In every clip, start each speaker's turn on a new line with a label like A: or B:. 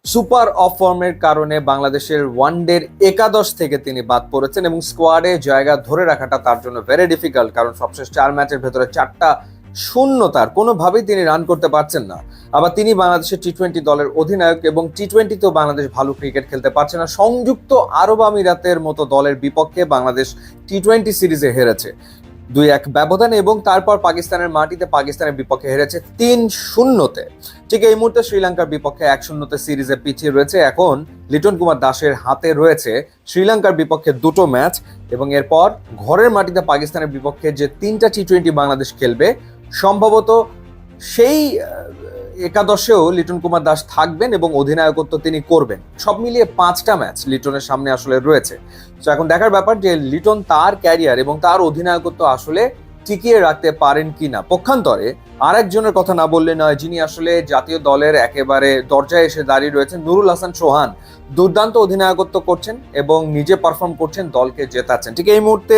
A: Super of ফর্মের কারণে বাংলাদেশের ওয়ানডের একাদশ থেকে তিনি বাদ পড়েছেন এবং স্কোয়াডে জায়গা ধরে রাখাটা তার জন্য ভেরি ডিফিকাল্ট, কারণ সবশেষ 4 ম্যাচের ভেতরে 4টা শূন্য, তার কোনোভাবেই তিনি রান করতে পারছেন না। আবার তিনি বাংলাদেশের টি-20 দলের অধিনায়ক এবং টি-20তেও বাংলাদেশ ভালো ক্রিকেট খেলতে পারছে না। সংযুক্ত আরব আমিরাতের মতো দলের বিপক্ষে বাংলাদেশ টি-20 সিরিজে হেরেছে 2-1 ব্যবধানে এবং তারপর পাকিস্তানের মাটিতে পাকিস্তানের বিপক্ষে হেরেছে 3-0-তে। ঠিক এই মুহূর্তে শ্রীলঙ্কার বিপক্ষে 1-0-তে সিরিজে পিছিয়ে রয়েছে। এখন লিটন কুমার দাসের হাতে রয়েছে শ্রীলঙ্কার বিপক্ষে 2টো ম্যাচ এবং এরপর ঘরের মাটিতে পাকিস্তানের বিপক্ষে যে 3টা টি-20 বাংলাদেশ খেলবে, সম্ভবত সেই একাদশেও লিটন কুমার দাস থাকবেন এবং অধিনায়কত্ব তিনি করবেন। সব মিলিয়ে 5টা ম্যাচ লিটনের সামনে আসলে রয়েছে। তো এখন দেখার ব্যাপার যে লিটন তার ক্যারিয়ার এবং তার অধিনায়কত্ব আসলে টিকিয়ে রাখতে পারেন কিনা। পক্ষান্তরে আরেকজনের কথা না বললে নয়, যিনি আসলে জাতীয় দলের একেবারে দরজায় এসে দাঁড়িয়ে রয়েছেন, নুরুল হাসান সোহান দুর্দান্ত অধিনায়কত্ব করছেন এবং নিজে পারফর্ম করছেন, দলকে জেতাচ্ছেন। ঠিক এই মুহূর্তে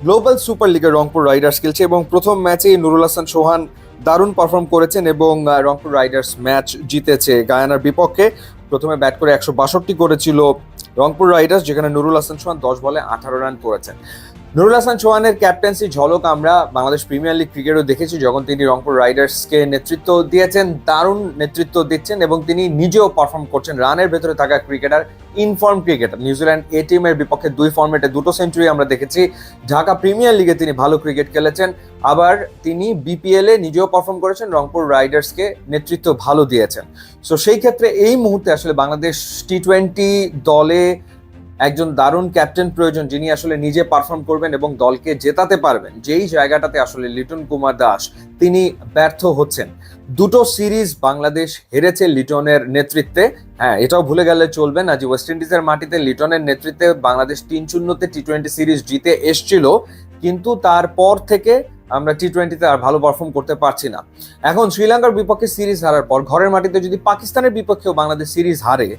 A: গ্লোবাল সুপার লিগে রংপুর রাইডার্স খেলছে এবং প্রথম ম্যাচেই নুরুল হাসান সোহান দারুণ পারফর্ম করেছেন এবং রংপুর রাইডার্স ম্যাচ জিতেছে গায়ানার বিপক্ষে। প্রথমে ব্যাট করে 162 করেছিল রংপুর রাইডার্স, যেখানে নুরুল হাসান সোহান 10 বলে 18 রান করেছেন। নুরুল হাসান সোহানের ক্যাপ্টেন্সি ঝলক আমরা বাংলাদেশ প্রিমিয়ার লিগ ক্রিকেটও দেখেছি, যখন তিনি রংপুর রাইডার্সকে নেতৃত্ব দিয়েছেন, দারুণ নেতৃত্ব দিচ্ছেন এবং তিনি নিজেও পারফর্ম করছেন। রানের ভেতরে থাকা ক্রিকেটার, ইনফর্ম ক্রিকেটার। নিউজিল্যান্ড এ টিমের বিপক্ষে 2 ফর্মেটে 2টো সেঞ্চুরি আমরা দেখেছি। ঢাকা প্রিমিয়ার লিগে তিনি ভালো ক্রিকেট খেলেছেন, আবার তিনি বিপিএল এ নিজেও পারফর্ম করেছেন, রংপুর রাইডার্সকে নেতৃত্ব ভালো দিয়েছেন। সো সেই ক্ষেত্রে এই মুহূর্তে আসলে বাংলাদেশ টি-20 দলে একজন দারুণ ক্যাপ্টেন প্রয়োজন, যিনি আসলে নিজে পারফর্ম করবেন এবং দলকে জেতাতে পারবেন। যেই জায়গাটাতে আসলে লিটন কুমার দাস তিনি ব্যর্থ হচ্ছেন। 2টো সিরিজ বাংলাদেশ হেরেছে লিটনের নেতৃত্বে। হ্যাঁ, এটাও ভুলে গেলে চলবে না যে ওয়েস্ট ইন্ডিজের মাটিতে লিটনের নেতৃত্বে বাংলাদেশ 3-0-তে টি-20 সিরিজ জিতে এসছিল, কিন্তু তারপর থেকে আমরা টি-20তে আর ভালো পারফর্ম করতে পারছি না। এখন শ্রীলঙ্কার বিপক্ষে সিরিজ হারার পর ঘরের মাটিতে যদি পাকিস্তানের বিপক্ষেও বাংলাদেশ সিরিজ হারে,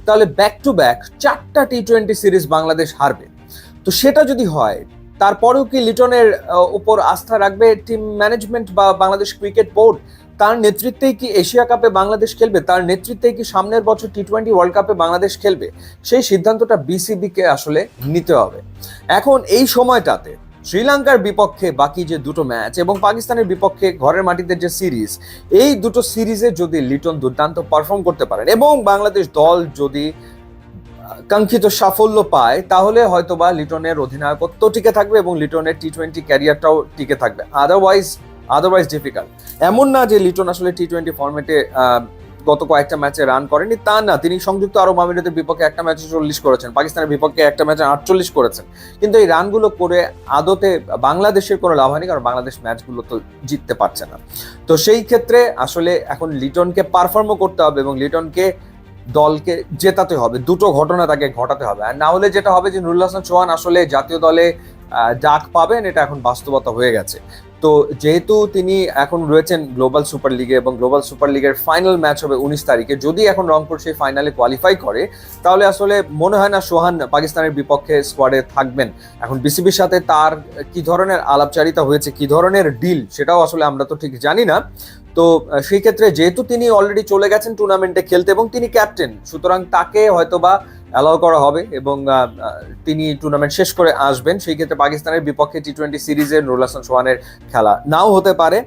A: তাহলে ব্যাক টু ব্যাক 4টা টি-20 সিরিজ বাংলাদেশ হারবে। তো সেটা যদি হয়, তারপরেও কি লিটনের উপর আস্থা রাখবে টিম ম্যানেজমেন্ট বা বাংলাদেশ ক্রিকেট বোর্ড? তার নেতৃত্বেই কি এশিয়া কাপে বাংলাদেশ খেলবে? তার নেতৃত্বেই কি সামনের বছর টি-20 ওয়ার্ল্ড কাপে বাংলাদেশ খেলবে? সেই সিদ্ধান্তটা বিসিবিকে আসলে নিতে হবে। এখন এই সময়টাতে শ্রীলঙ্কার বিপক্ষে বাকি যে 2টো ম্যাচ এবং পাকিস্তানের বিপক্ষে ঘরের মাটিতে যে সিরিজ, এই 2টো সিরিজে যদি লিটন দুর্দান্ত পারফর্ম করতে পারেন এবং বাংলাদেশ দল যদি কাঙ্ক্ষিত সাফল্য পায়, তাহলে হয়তোবা লিটনের অধিনায়কত্ব টিকে থাকবে এবং লিটনের টি-20 ক্যারিয়ারটাও টিকে থাকবে। Otherwise difficult. এমন না যে লিটন আসলে টি-20 ফরম্যাটে গত কয়েকটা ম্যাচে রান করেনি, তা না। তিনি সংযুক্ত আরব আমিরাতের বিপক্ষে একটা ম্যাচে 40 করেছেন, পাকিস্তানের বিপক্ষে একটা ম্যাচে 48 করেছেন, কিন্তু এই রানগুলো করে আদতে বাংলাদেশের কোনো লাভ হয়নি, কারণ বাংলাদেশ ম্যাচগুলো তো জিততে পারছে না। তো সেই ক্ষেত্রে আসলে এখন লিটনকে পারফর্মও করতে হবে এবং লিটনকে দলকে জেতাতে হবে। 2টো ঘটনা তাকে ঘটাতে হবে, আর না হলে যেটা হবে যে নুরুল হাসান সোহান আসলে জাতীয় দলে ডাক পাবেন, এটা এখন বাস্তবতা হয়ে গেছে। তো যেহেতু তিনি এখন রয়েছেন গ্লোবাল সুপার লিগে এবং গ্লোবাল সুপার লিগের ফাইনাল ম্যাচ হবে 19 তারিখে, যদি এখন রংপুর সেই ফাইনালে কোয়ালিফাই করে, তাহলে আসলে মনে হয় না সোহান পাকিস্তানের বিপক্ষে স্কোয়াডে থাকবেন। এখন বিসিবির সাথে তার কি ধরনের আলাপচারিতা হয়েছে, কি ধরনের ডিল, সেটাও আসলে আমরা তো ঠিক জানি না। তো সেই ক্ষেত্রে যেহেতু তিনি অলরেডি চলে গেছেন টুর্নামেন্টে খেলতে এবং তিনি ক্যাপ্টেন, সুতরাং তাকে হয়তোবা অ্যালাউ করা হবে এবং তিনি টুর্নামেন্ট শেষ করে আসবেন। সেই ক্ষেত্রে পাকিস্তানের বিপক্ষে টি-20 সিরিজে নুরুল হাসান সোহানের খেলা নাও হতে পারে।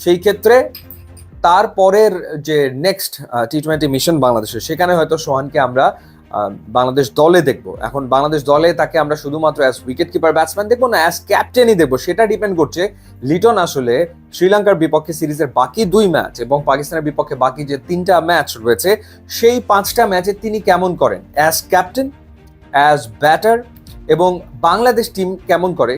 A: সেই ক্ষেত্রে তারপরের যে নেক্সট টি-20 মিশন বাংলাদেশের, সেখানে হয়তো সোহানকে আমরা বাংলাদেশ দলে দেখবো। এখন বাংলাদেশ দলে তাকে আমরা শুধুমাত্র অ্যাজ উইকেট কিপার ব্যাটসম্যান দেখবো না অ্যাজ ক্যাপ্টেনই দেখবো, সেটা ডিপেন্ড করছে লিটন আসলে শ্রীলঙ্কার বিপক্ষে সিরিজের বাকি 2 ম্যাচ এবং পাকিস্তানের বিপক্ষে বাকি যে 3টা ম্যাচ রয়েছে, সেই 5টা ম্যাচে তিনি কেমন করেন অ্যাজ ক্যাপ্টেন, অ্যাজ ব্যাটার, এবং বাংলাদেশ টিম কেমন করে